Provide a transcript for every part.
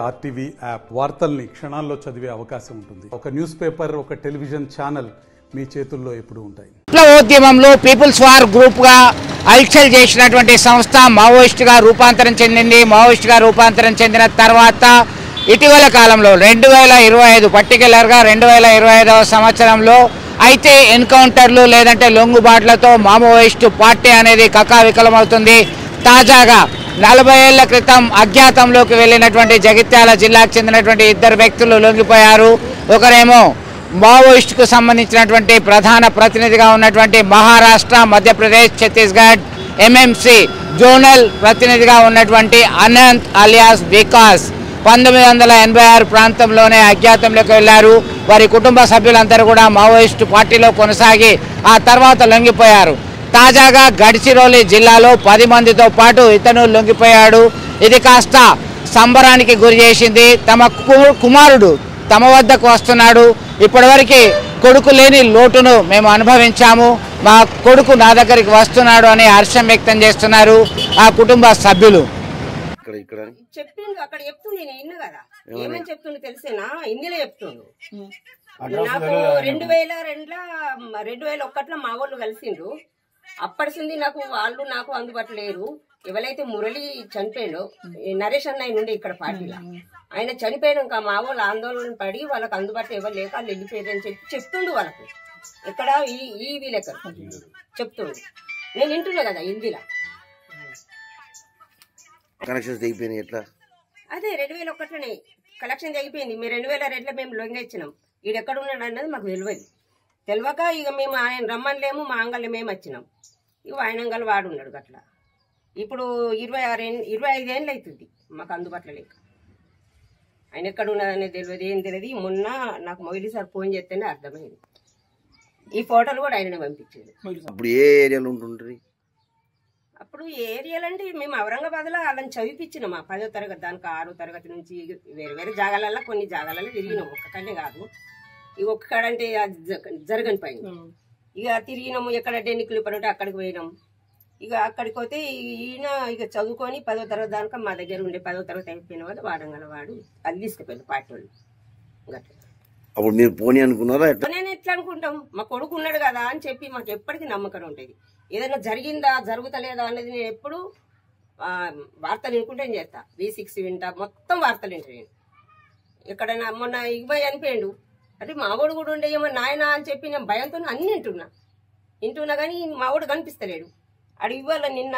RTV app వార్తల్ని క్షణాల్లో చదివే అవకాశం ఉంటుంది. ఒక న్యూస్ పేపర్, ఒక టెలివిజన్ ఛానల్ మీ చేతుల్లో ఎప్పుడు ఉంటాయి. విప్లవోద్యమంలో పీపుల్స్ వార్ గ్రూప్ గా అల్చల్ చేసినటువంటి సంస్థ మావోయిస్ట్ గా రూపాంతరం చెందింది. మావోయిస్ట్ గా రూపాంతరం చెందిన తర్వాత ఇటీవల కాలంలో 2025 పర్టికులర్ గా 2025వ సంవత్సరంలో అయితే ఎన్కౌంటర్లు లేదంటే లొంగుబాట్లతో మావోయిస్టు పార్టీ అనేది కకావికలమవుతుంది. తాజాగా 40 ఏళ్ల క్రితం అజ్ఞాతంలోకి వెళ్ళినటువంటి జగిత్యాల జిల్లాకు చెందినటువంటి ఇద్దరు వ్యక్తులు లొంగిపోయారు. ఒకరేమో మావోయిస్టుకు సంబంధించినటువంటి ప్రధాన ప్రతినిధిగా ఉన్నటువంటి మహారాష్ట్ర, మధ్యప్రదేశ్, ఛత్తీస్గఢ్ ఎంఎంసీ జోనల్ ప్రతినిధిగా ఉన్నటువంటి అనంత్ అలియాస్ వికాస్ 1986 ప్రాంతంలోనే అజ్ఞాతంలోకి వెళ్లారు. వారి కుటుంబ సభ్యులందరూ కూడా మావోయిస్టు పార్టీలో కొనసాగి ఆ తర్వాత లొంగిపోయారు. తాజాగా గడ్చిరోలి జిల్లాలో 10 మందితో పాటు ఇతను లొంగిపోయాడు. ఇది కాస్త సంబరానికి గురి చేసింది. తమ కుమారుడు తమ వద్దకు వస్తున్నాడు, ఇప్పటివరకు కొడుకు లేని లోటును మేము అనుభవించాము, మా కొడుకు నా దగ్గరికి వస్తున్నాడు అని హర్షం వ్యక్తం చేస్తున్నారు ఆ కుటుంబ సభ్యులు. చెప్పిండు అక్కడ చెప్తుంది, నేను ఇన్న కదా ఏమని చెప్తుండు తెలిసేనా, హిందీలో చెప్తుండు. నాకు 2001లో మా వాళ్ళు కలిసిండ్రు. అప్పటిసింది నాకు అందుబాటులో లేరు. ఎవరైతే మురళి చనిపోయాడో, నరేష్ అన్న ఆయన ఉండే ఇక్కడ పార్టీలో, ఆయన చనిపోయాక మా వాళ్ళు ఆందోళన పడి వాళ్ళకి అందుబాటులో ఎవరు లేక వాళ్ళు వెళ్ళిపోయారని చెప్తుండు. వాళ్ళకు ఇక్కడ ఈ వీలెక్కర్ చెప్తుండు. నేను వింటున్నా కదా హిందీలో. కనెక్షన్స్ తెగిపోయినాయి ఎట్లా? అదే 2001లోనే కలెక్షన్ తెగిపోయింది. మేము 2002లో మేము లొంగ ఇచ్చినాం. ఈడు ఎక్కడ ఉన్నాడు అన్నది మాకు తెలియక ఇక మేము ఆయన రమ్మనిలేము, మా అంగళ్ళు మేము వచ్చినాం. ఇక ఆయన అంగళ్ళు వాడు ఉన్నాడు అట్లా. ఇప్పుడు 25 ఏళ్ళు అవుతుంది మాకు అందుబాటులో లేక. ఆయన ఎక్కడ ఉన్నదనేది తెలియదు, ఏం తెలియదు. మొన్న నాకు మొయిలి సార్ ఫోన్ చేస్తేనే అర్థమైంది. ఈ ఫోటోలు కూడా ఆయననే పంపించేది. అప్పుడు ఏ ఏరియాలో ఉంటుండ్రి? అప్పుడు ఏరియాలు అంటే మేము ఔరంగాబాద్లో వాళ్ళని చదివిపించినాం. 10వ తరగతి దానికి 6వ తరగతి నుంచి వేరే వేరే జాగాలలో కొన్ని జాగాలలో తిరిగినాం. ఒక్కటనే కాదు, ఇక ఒక్కడంటే జరగని పైన ఇక తిరిగినాము. ఎక్కడ ఎన్నికలు పడితే అక్కడికి పోయినాం. ఇక అక్కడికి పోతే ఈయన ఇక చదువుకొని 10వ తరగతి దాకా మా దగ్గర ఉండే. 10వ తరగతి అయిపోయిన వాడు వాడంగల వాడు అది తీసుకుపోయింది పార్టీ వాళ్ళు. అప్పుడు మీరు పోనీ అనుకున్నారా? నేను ఎట్లా అనుకుంటాం, మా కొడుకు ఉన్నాడు కదా అని చెప్పి మాకు ఎప్పటికీ నమ్మకం ఉంటుంది. ఏదైనా జరిగిందా జరుగుతలేదా అనేది నేను ఎప్పుడు వార్తలు వినుకుంటే చేస్తా. V6 వింటా, మొత్తం వార్తలు వింటా నేను. ఎక్కడైనా మొన్న ఇవ్వయి అనిపోయాడు అంటే మావాడు కూడా ఉండే ఏమో నాయన అని చెప్పి నేను భయంతో అన్ని వింటున్నా కానీ మావాడు కనిపిస్తలేడు. అడు ఇవ్వాల నిన్న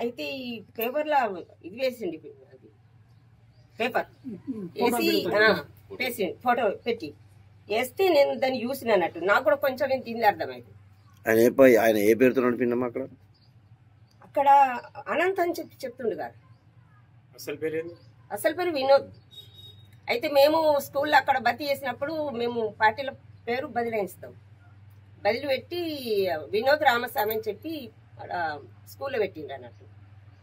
అయితే ఈ పేపర్లో ఇది వేసిండి, పేపర్ వేసి ఫోటో పెట్టి వేస్తే నేను దాన్ని చూసిన అన్నట్టు నాకు కూడా కొంచెం నేను తింది అర్థమైంది. ఆయన ఏ పేరుతో నడిపిందమ్మా అక్కడ అనంత్ అని చెప్తుండు కదా. అసలు పేరు వినోద్. అయితే మేము స్కూల్లో అక్కడ భర్తీ చేసినప్పుడు మేము పార్టీల పేరు బదిలాయిస్తాం. బదిలీ పెట్టి వినోద్ రామస్వామి అని చెప్పి స్కూల్లో పెట్టిండు అన్నట్టు.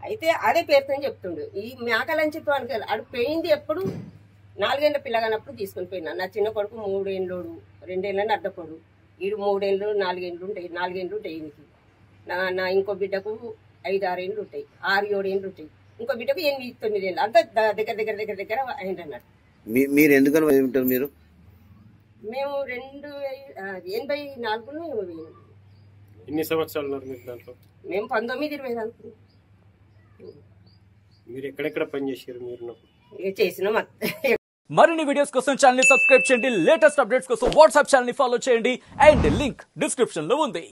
అయితే అదే పేరుతో చెప్తుండు. ఈ మేకలని చెప్పి అడు పోయింది ఎప్పుడు 4 ఏళ్ల పిల్లగానప్పుడు తీసుకుని పోయినా. నా చిన్న కొడుకు 3 ఏళ్ళు, 2 ఏళ్ళని అర్ధపడు. ఈడు 3 ఏళ్ళు 4 ఏళ్ళు ఉంటాయి, 4 ఏళ్ళు ఉంటాయి ఈయనకి. నా ఇంకో బిడ్డకు 5-6 ఏళ్ళు ఉంటాయి, 6-7 ఏళ్ళు ఉంటాయి. ఇంకో బిడ్డకు 8-9 ఏళ్ళు. అంతా దగ్గర అయింది అన్నట్టు. మీరు ఎందుకని ఉంటారు? మీరు మేము 1984లో ఎన్ని సంవత్సరాలు ఉన్నారు మీరు దాంట్లో? మేము 19-20 అనుకున్నాం. మీరు ఎక్కడెక్కడ పనిచేసారు? మీరు చేసినాం. మరిన్ని వీడియోస్ కోసం ఛానల్ ని సబ్స్క్రైబ్ చేయండి. లేటెస్ట్ అప్డేట్స్ కోసం వాట్సాప్ ఛానల్ ని ఫాలో చేయండి. అండ్ లింక్ డిస్క్రిప్షన్ లో ఉంది.